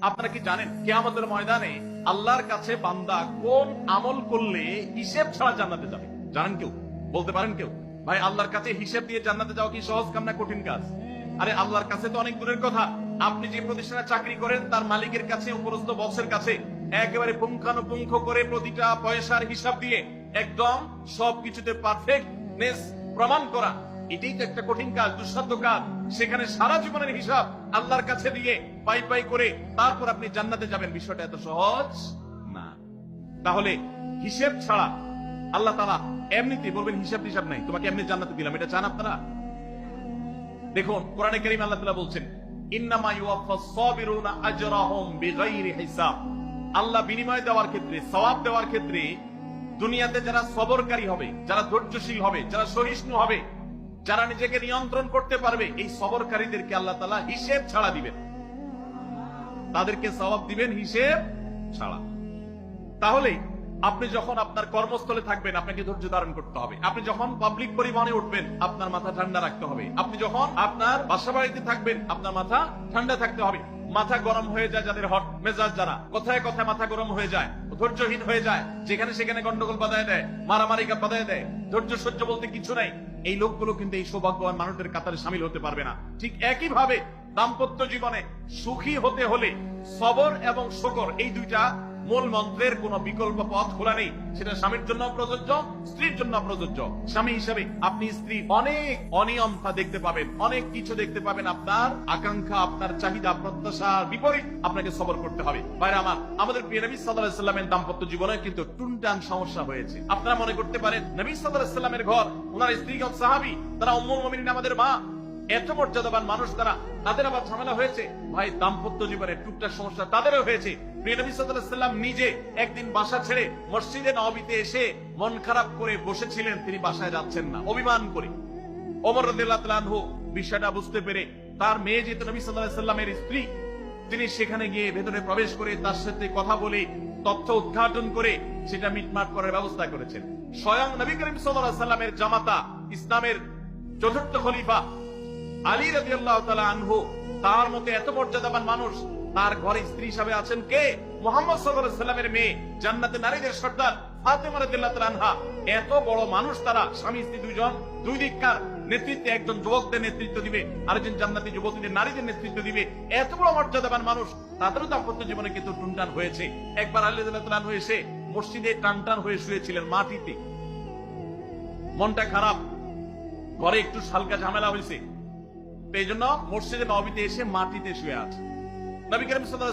আপনারা কি জানেন কিয়ামতের ময়দানে আল্লাহর কাছে বান্দা কোন আমল করলে হিসেব ছাড়া জান্নাতে যাবে? জানেন কেউ? বলতে পারেন কেউ? ভাই, আল্লাহর কাছে হিসেব দিয়ে জান্নাতে যাওয়া কি সহজ কাম না কঠিন কাজ? আরে আল্লাহর কাছে তো অনেক দূরের কথা। আপনি যে প্রতিষ্ঠানে চাকরি করেন তার মালিকের কাছে, উপরস্থ বসের কাছে একেবারে পুঙ্খানুপুঙ্খ করে প্রতিটা পয়সার হিসাব দিয়ে একদম সবকিছুতে পারফেক্টনেস প্রমাণ করা, এটাই তো একটা কঠিন কাজ, দুঃসাধ্য কাজ। সেখানে সারা জীবনের হিসাব আল্লাহর কাছে দিয়ে পাই পাই করে তারপর আপনি জান্নাতে যাবেন, বিষয়টা এত সহজ না। তাহলে হিসেব ছাড়া আল্লাহ তাআলা এমনিতেই বলবেন হিসাব টিসাব নাই, তোমাকে এমনি জান্নাতে দিলাম, এটা চান আপনারা? দেখুন কোরআনে কারীমে আল্লাহ তাআলা বলছেন, ইন্নামা ইউওয়াফাস সাবিরুনা আজরাহুম বিগাইরি হিসাব। আল্লাহ বিনিময় দেওয়ার ক্ষেত্রে, সওয়াব দেওয়ার ক্ষেত্রে দুনিয়াতে যারা সবরকারী হবে, যারা ধৈর্যশীল হবে, যারা সহিষ্ণু হবে, যারা নিজেকে নিয়ন্ত্রণ করতে পারবে, এই সবরকারীদেরকে আল্লাহ তাআলা হিসেব ছাড়া দিবেন, তাদেরকে সওয়াব দিবেন হিসেব ছাড়া। তাহলে আপনি যখন আপনার কর্মস্থলে থাকবেন আপনাকে ধৈর্য ধারণ করতে হবে। আপনি যখন পাবলিক পরিবহনে উঠবেন আপনার মাথা ঠান্ডা রাখতে হবে। আপনি যখন আপনার বাসা বাড়িতে থাকবেন আপনার মাথা ঠান্ডা থাকতে হবে। মাথা গরম হয়ে যায় যাদের, হট মেজাজ যারা, কথায় কথায় মাথা গরম হয়ে যায়, ধৈর্যহীন হয়ে যায়, যেখানে সেখানে গন্ডগোল বাধায় দেয়, মারামারি বাধায় দেয়, ধৈর্য সহ্য বলতে কিছু নাই, এই লোকগুলো কিন্তু এই সৌভাগ্যবান মানুষদের কাতারে সামিল হতে পারবে না। ঠিক একই ভাবে দাম্পত্য জীবনে সুখী হতে হলে সবর এবং শকর, এই দুইটা মূল মন্ত্রের কোন বিকল্প পথ খোলা নেই। সেটা স্বামীর জন্য প্রযোজ্য, স্ত্রীর জন্য প্রযোজ্য। স্বামী হিসেবে আপনি স্ত্রী অনেক অনিয়মতা দেখতে পাবেন, অনেক কিছু দেখতে পাবেন, আপনার আকাঙ্ক্ষা, আপনার চাহিদা, প্রত্যাশার বিপরীত আপনাকে সবর করতে হবে। ভাইরা আমার, আমাদের প্রিয় নবী সাল্লাল্লাহু আলাইহি ওয়াসাল্লামের দাম্পত্য জীবনে কিন্তু টুনটান সমস্যা হয়েছে। আপনারা মনে করতে পারেন নবী সাল্লাল্লাহু আলাইহি ওয়াসাল্লামের ঘর, ওনার স্ত্রীগণ সাহাবী, তারা উম্মুল মুমিনিন আমাদের মা, এত মর্যাদাবান মানুষ তারা, তাদের আবার ঝামেলা হয়েছে। ভাই, দাম্পত্য জীবনে টুকটাক সমস্যা তাদেরও হয়েছে। প্রিয় নবী সাল্লাল্লাহু আলাইহি ওয়াসাল্লাম নিজে একদিন বাসা ছেড়ে মসজিদে নববীতে এসে মন খারাপ করে বসেছিলেন, তিনি বাসায় যাচ্ছেন না, অভিমান করে। ওমর রাদিয়াল্লাহু তাআলা আনহু বিষয়টা বুঝতে পেরে তার মেয়ে যেহেতু নবী সাল্লাল্লাহু আলাইহি ওয়াসাল্লামের স্ত্রী, তিনি সেখানে গিয়ে ভেতরে প্রবেশ করে তার সাথে কথা বলে তথ্য উদ্ঘাটন করে সেটা মিটমাট করার ব্যবস্থা করেছেন। স্বয়ং নবী করিম সাল্লাল্লাহু আলাইহি ওয়াসাল্লামের জামাতা, ইসলামের চতুর্থ খলিফা আলী রাদিয়াল্লাহু তাআলা আনহু, তার মতো এত মর্যাদাবান মানুষ, তার ঘরে স্ত্রী হিসাবে আছেন কে? মুহাম্মদ সাল্লাল্লাহু আলাইহি ওয়াসাল্লামের মেয়ে, জান্নাতে নারীদের সর্দার ফাতেমা রাদিয়াল্লাহু তাআলা আনহা। এত বড় মানুষ তারা, স্বামী স্ত্রী দুইজন, দুই দিককার নেতৃত্বে, একজন যুবকদের নেতৃত্ব দিবে, আরেকজন জান্নাতি যুবতীদের, নারীদের নেতৃত্ব দিবে। এত বড় মর্যাদাবান মানুষ, তাদেরও দাম্পত্য জীবনে কিন্তু টুনটান হয়েছে। একবার আলী রাদিয়াল্লাহু তাআলা আনহু এসে মসজিদে টানটান হয়ে শুয়েছিলেন মাটিতে, মনটা খারাপ, ঘরে একটু হালকা ঝামেলা হয়েছে, এই জন্য মসজিদে নববীতে এসে মাটিতে শুয়ে আছে। নবী করিম সাল্লাল্লাহু